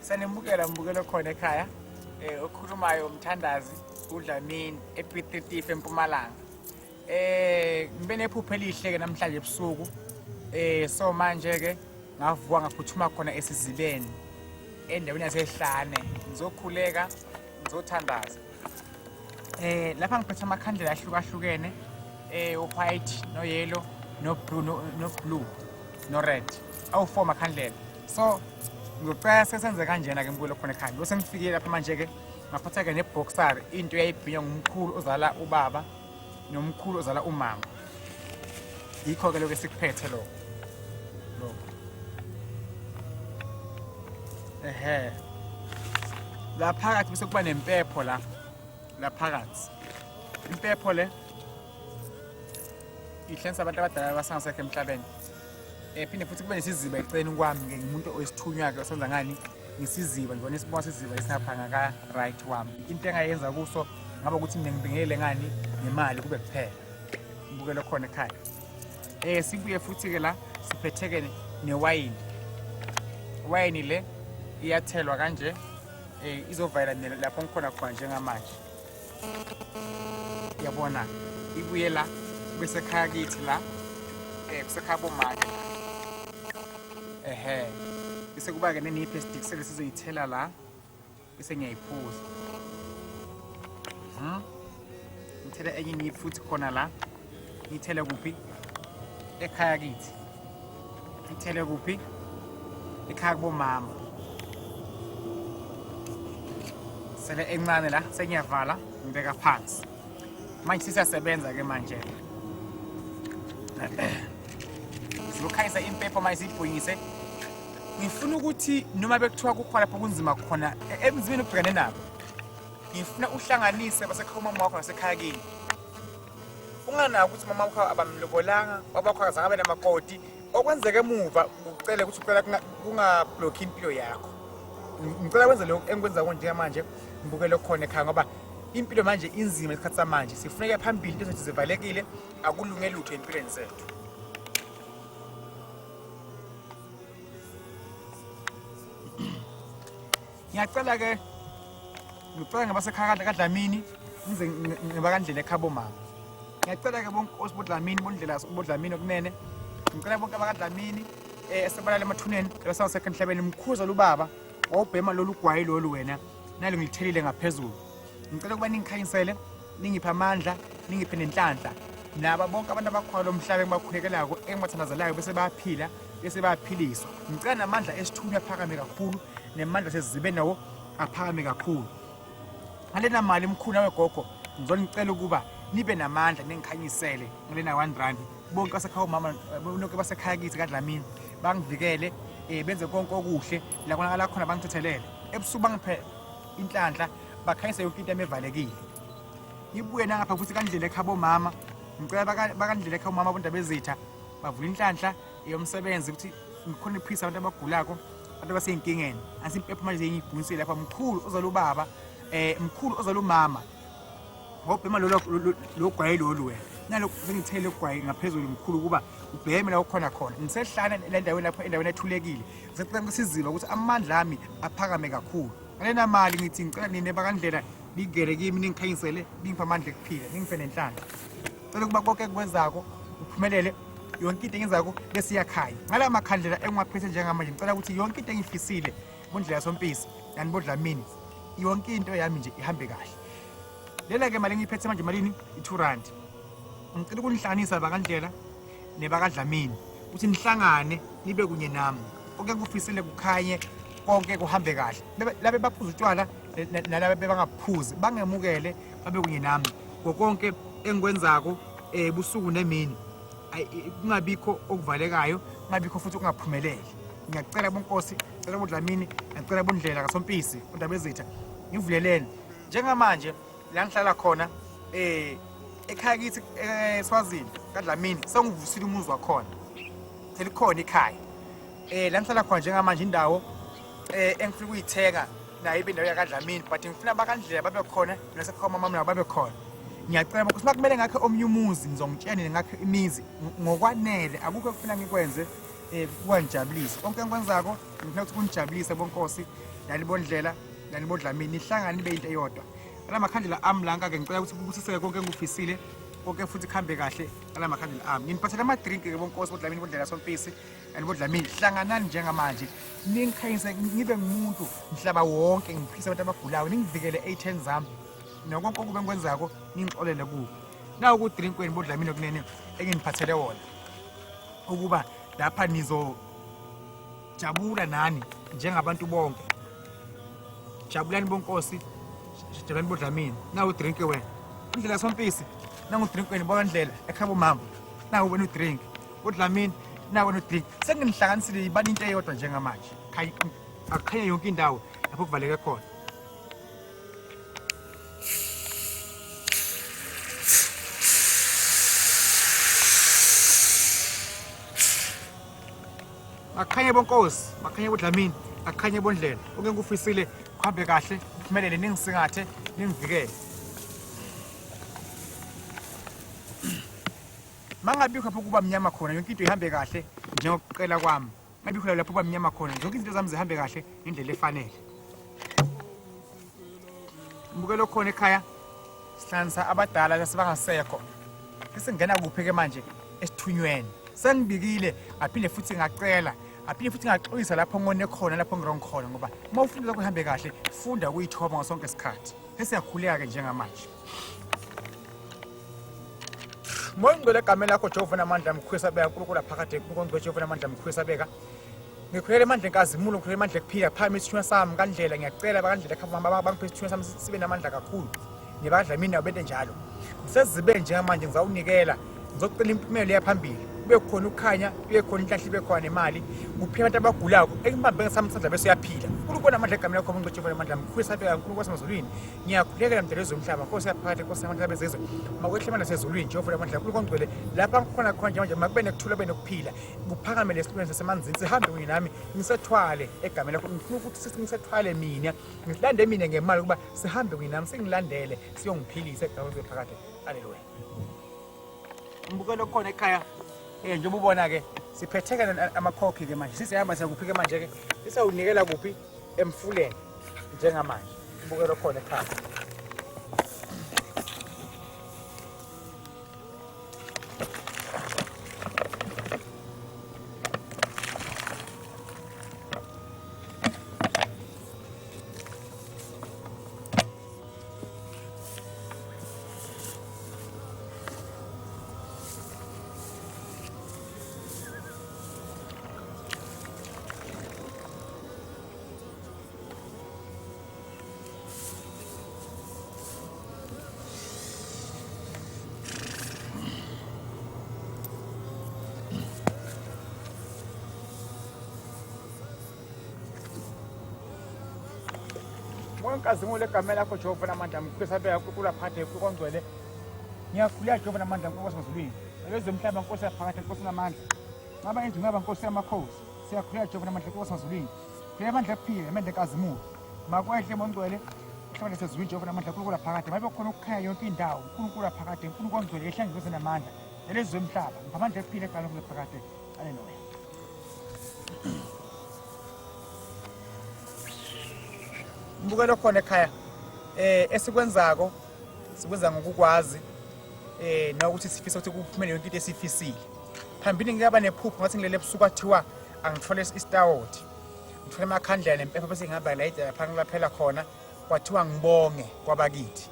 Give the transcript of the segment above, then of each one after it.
Sanembukela mbukelo khona ekhaya okhulumayo umthandazi uDlamini ePitritief eMpumalanga. Ngibe nephupho elihle ke namhlanje ebusuku. So manje ke ngavuka ngaphuthuma khona esizibeni endaweni yasehlane ngizokhuleka ngizothandaza. Lapha ngiphethe amakhandlela ahlukahlukene white no yellow no blue no red awu4 makhandlela. So ngicela sesenze kanjena ke mbulo khona ekhaya bese ngifikile lapha manje ke ngaphatha ke neboxer into eyayibhinya ngumkhulu ozala ubaba nomkhulu ozala umama. Yikho ke lokho esikuphethe lo la phakathi bese kuba nempepho la phakathi impepho le ihlensa abantu abadala basangasekho emhlabeni. Phinde futhi kube nesiziba eceleni kwami ke umuntu oyisithunywa ke osenza ngani ngisiziba ngibona isibona siziba esapha ngaka right wami. Into engayenza kuso ngaba ukuthi ngibingelele ngani nemali kube kuphela ngibukele khona ekhaya. Sibuye futhi ke la siphetheke newayini. Wayini le iyathelwa kanje izovala lapho ngikhona khona njengamanje. Yabona ibuye la bese ekhaya kithi la kusekhaya bomake. Bese kuba ke neniplastic sele sizoyithela la bese ngiyayiphuza. Ngithela enye niphi futhi khona la. Ngithele kuphi? Ekhaya kithi. Ngithele kuphi? Ekhaya kubomama. Sele encane la sengiyavala ngibeka phansi. Manje sisasebenza ke manje. Sizokhanyisa impepho manje sibhunyise. Ngifuna ukuthi noma bekuthiwa kukhona lapho kunzima khona emzimini ubhekane nabo. Ngifuna uhlanganise basekhaya umama wakho nasekhaya kini. Unganaki ukuthi mama wakho abamlobolanga, baba wakho akazange abe namakoti, okwenzeke emuva ucele ukuthi ucela kungablocki impilo yakho. Ngicela wenze lokho engikwenza konje manje ngibukele khona ekhaya ngoba impilo manje inzima esikhathi samanje. Sifuneka phambili into zethu zivalekile, akulungele lutho empilweni zethu. Ngiyacela ke ngicela ngabasekhaya kaDlamini ngize ngibakandlela ekhaya bomama. Ngiyacela ke bonke osibodlamini bondlela sobodlamini okunene. Ngicela bonke abakaDlamini esebalala emathuneni labasasekho emhlabeni mkhuza lubaba wawubhema lolu gwayi lolu wena nalo ngilithelile ngaphezulu. Ngicela ukuba ningikhanyisele ningiphe amandla ningiphe nenhlanhla naba bonke abantu abakhona lo mhlaba engibakhulekelayo engibathandazelayo bese bayaphila bese bayaphiliswa. Ngicela namandla esithunywa aphakame kakhulu nemandla sezibe nawo aphakame kakhulu. Ngalena mali emkhulu nawe gogo ngizonicela ukuba nibe namandla ningikhanyisele ngalena 1 rand bonke basekhaya umama bonke basekhaya kithi kaDlamini bangivikele benze konke okuhle la konakala khona bangithethelele ebusuku bangiphe inhlanhla bakhanyise yonke into emevalekile. Ibuye nangapha futhi kandlela ekhaya bomama ngicela bakandlela ekhaya umama bonke bezitha bavula inhlanhla yomsebenzi ukuthi ngikhona iphisa abantu abagulako abantu basey'inkingeni. Asimpepho manje ngiyibhunisile lapha mkhulu ozala ubaba mkhulu ozala umama ngobhema lo gwayi lolu wena nalo sengithele ugwayi ngaphezulu mkhulu kuba ubheme la ukhona khona. Ngisehlana le ndaweni lapho endaweni ethulekile ngisacela ngisiziba ukuthi amandla ami aphakame kakhulu. Ngalena mali ngithi ngicela nine bakandlela ningere kimi ningikhanyisele ningiphe amandla ekuphila ningiphe nenhlanhla. Cela ukuba konke ekwenzako uphumelele yonke into engizako bese iyakhaya. Ngala makhandlela engiwaphethe njengamanje ngicela ukuthi yonke into engifisile bondlela sompisi yani boDlamini yonke into yami nje ihambe kahle. Lela ke mali engiphethe manje malini i2 rand. Ngicela ukunihlanganisa bakandlela nebakaDlamini ukuthi nihlangane nibe kunye nami. Konke kufisile kukhanye konke kuhambe kahle. Labe baphuza utshwala nalabe bangaphuzi bangemukele babe kunye nami. Konke engikwenzako busuku nemini kungabikho okuvalekayo kungabikho futhi ukungaphumeleli. Ngiyacela bonkosi ngicela boDlamini ngicela bondlela kasompisi kodwa bezitha ngivulelene njengamanje la ngihlala khona ekhaya kithi eSwazini kaDlamini sengivusile umuzi wakhona selikhona ikhaya. La ngihlala khona njengamanje indawo engifuna ukuyithenga nayo ibe indawo yakaDlamini but ngifuna bakandlela babe khona nasekhaya mama nabo babe khona. Ngiyacela ukuthi makumele ngakhe omnye umuzi ngizongitshela ngakhe imizi ngokwanele akukho okufuna ngikwenze kuwanjabulisa konke engikwenzako ngifuna ukuthi kunijabulise bonkosi nalibondlela nalibodlamini nihlangane nibe into eyodwa ala makhandlela ami lanka-ke ngicela ukuthi kubusiseke konke engufisile konke futhi kuhambe kahle ala makhandlela ami nginiphathela amadrinki-ke bonkosi bodlamini bondlela sompisi nalibodlamini hlanganani njengamanje ningikhanyise ngibe ngumuntu mhlaba wonke ngiphilise abantu abagulayo ningivikele 810 zami nokonke okube ngikwenzako ningixolele kuwo nawo kudrink wenu bodlamini okunene enginiphathele wona ukuba lapha nizojabula nani njengabantu bonke jabulani bonkosi jabulani bodlamini nawo udrink wena indlela sompisi nangu udrink wena bondlela ekhaba umama nawo wena udrink bodlamini nawo wena udrink senginihlanganisile ibani into eyodwa njengamanje akukhanya yonke indawo lapho kuvaleke khona akukhanye bonkosi akukhanye bodlamini akukhanye bondlela oke ngufisile kuhambe kahle kuphumelele ningisingathe ningivikele mangabikho lapho kuba mnyama khona yonke into ihambe kahle njengokuqela kwami ngabikho lapho kuba mnyama khona zonke izinto zami zihambe kahle ngendlela efanele mbukelo khona ekhaya sihlanisa abadala sebangasekho sesingena kuphi-ke manje esithunyweni sengibikile aphinde futhi ngacela aphinde futhi ngaxolisa lapho ngone khona lapho ngirong khona ngoba uma ufunda kuhambe kahle funda ukuyithoba ngasonke isikhathi sesiyakhuleka-ke njengamanje moya ngcwele egama lakho Jehova namandla mkhwesabeka uNkulunkulu phakade uNkulunkulu Jehova namandla mkhwesabeka ngikhulele amandla enkazimulo ngikhulele amandla ekuphila phakathi isithunywa sami ngandlela ngiyacela bakandlela ekhaya bangiphe isithunywa sami sibe namandla kakhulu nibadlamini nabente njalo ngisezibe njengamanje ngizawunikela ngizocela impumelo yaphambili kube khona ukukhanya kube khona inhlahla ibe khona nemali kuphela abantu abagulayo engibambe ngesami isandla bese uyaphila uNkulunkulu amandla egama lakho uNkulunkulu Jehova amandla mkhwesabeka uNkulunkulu wasemazulwini ngiyakhulekela mdalo wezomhlaba Nkosi yaphakade Nkosi amandla bezizwe makwehle amandla sezulwini Jehova amandla uNkulunkulu ngcwele lapha ngikhona khona nje manje makube nekuthula bene kuphila kuphakamele lesibweni sasemanzini sihambe kunye nami ngisethwale egama lakho ngifuna ukuthi sithi ngisethwale mina ngilande mina ngemali ukuba sihambe kunye nami singilandele siyongiphilisa egama phakade haleluya mbukelo khona ekhaya njengoba ubona-ke siphetheke amakhokhi-ke manje sisihamba siyakuphi-ke manje-ke sisawunikela kuphi emfuleni njengamanje ubukelo khona ekhaya Nkazimulo egama lakho Jehova namandla mkhwesabeka uNkulunkulu phakade uNkulunkulu ongcwele ngiyakhuleka Jehova namandla uNkulunkulu wasemazulwini nabezomhlaba Nkosi yaphakade Nkosi namandla ngaba endlu ngaba Nkosi yamakhosi siyakhuleka Jehova namandla uNkulunkulu wasemazulwini phela amandla ekuphila amandla enkazimulo makwehle mongcwele uhlala sezulwini Jehova namandla uNkulunkulu phakade mabe khona ukukhanya yonke indawo uNkulunkulu phakade uNkulunkulu ongcwele ehlangene namandla nelezomhlaba ngamandla ekuphila egama lakho phakade haleluya mbukelo khona ekhaya esikwenzako sikwenza ngokukwazi nokuthi sifisa ukuthi kuphumele yonke into esifisile phambili ngiyaba nephupho ngathi ngilele ebusuku athiwa angithole istawoti ngithole amakhandlela nempepha bese ngihamba layida lapha ngilaphela khona kwathiwa ngibonge kwabakithi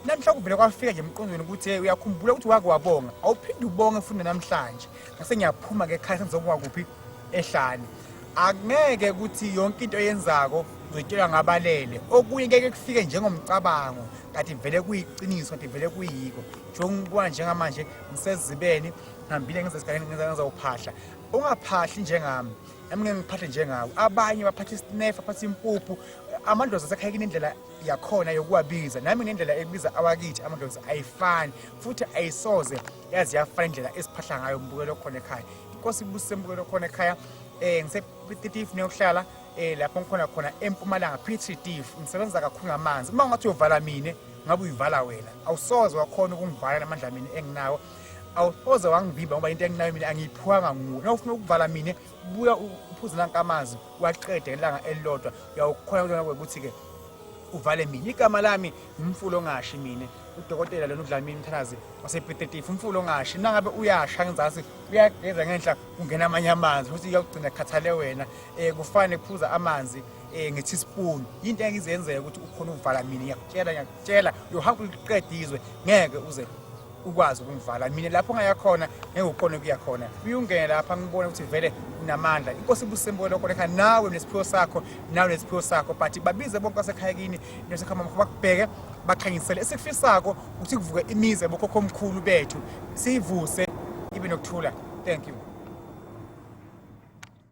namhlanje vele kwafika nje emqondweni ukuthi uyakhumbula ukuthi wake wabonga awuphinde ubonge futhi namhlanje ngase ngiyaphuma ke ekhaya sengizokuwa kuphi ehlane akungeke ukuthi yonke into oyenzako uzotshela ngabalele okunye ngeke kufike njengomcabango kanti vele kuyiqiniso kanti vele kuyiko njengoba njengamanje ngisezibeni ngihambile ngezesigane ngizawuphahla ungaphahli njengami nami ngeke ngiphahle njengawo abanye baphatha isinefa baphatha impuphu amadlozi asekhaya kunendlela yakhona yokuwabiza nami ngendlela ebiza awakithi amadlozi ayifani futhi ayisoze yazi yafana indlela esiphahla ngayo mbukelo khona ekhaya inkosi ibusise mbukelo khona ekhaya ngisepetitive neyokuhlala lapho ngikhona khona eMpumalanga Petritive ngisebenza kakhulu ngamanzi uma ngathi uyovala mina ngabe uyivala wena awusoze wakhona ukungivala namandla mina enginawo awusoze wangibimba ngoba into enginayo mina angiyiphuwanga nguwe nawufuna ukuvala mina buya uphuze nanka amanzi waqede ngelanga elilodwa uyawukhona ukuthi-ke uvale mina. Igama lami umfulo ongashi mina, udokotela lona uDlamini Mthanazi wasebhedetifu. Umfulo ongashi nangabe uyasha ngenzasi uyageza ngenhla ungena amanye amanzi futhi uyagcina khathale wena kufane kuphuza amanzi nge-teaspoon. Into engizenzeka ukuthi ukhona uvala mina, ngiyakutshela uyohamba uliqeda izwe ngeke uze ukwazi ukungivala mina. Lapho ngayakhona ngeke ukhone ukuya khona, uyungene lapha ngibone ukuthi vele unamandla. Inkosi ibusembole lokho lekha nawe nesiphiwo sakho, nawe nesiphiwo sakho, but babize bonke basekhaya kini nesekhaya mama bakubheke bakhangisele. Esikufisako ukuthi kuvuke imize bokhokho omkhulu bethu, siyivuse ibe nokuthula. Thank you.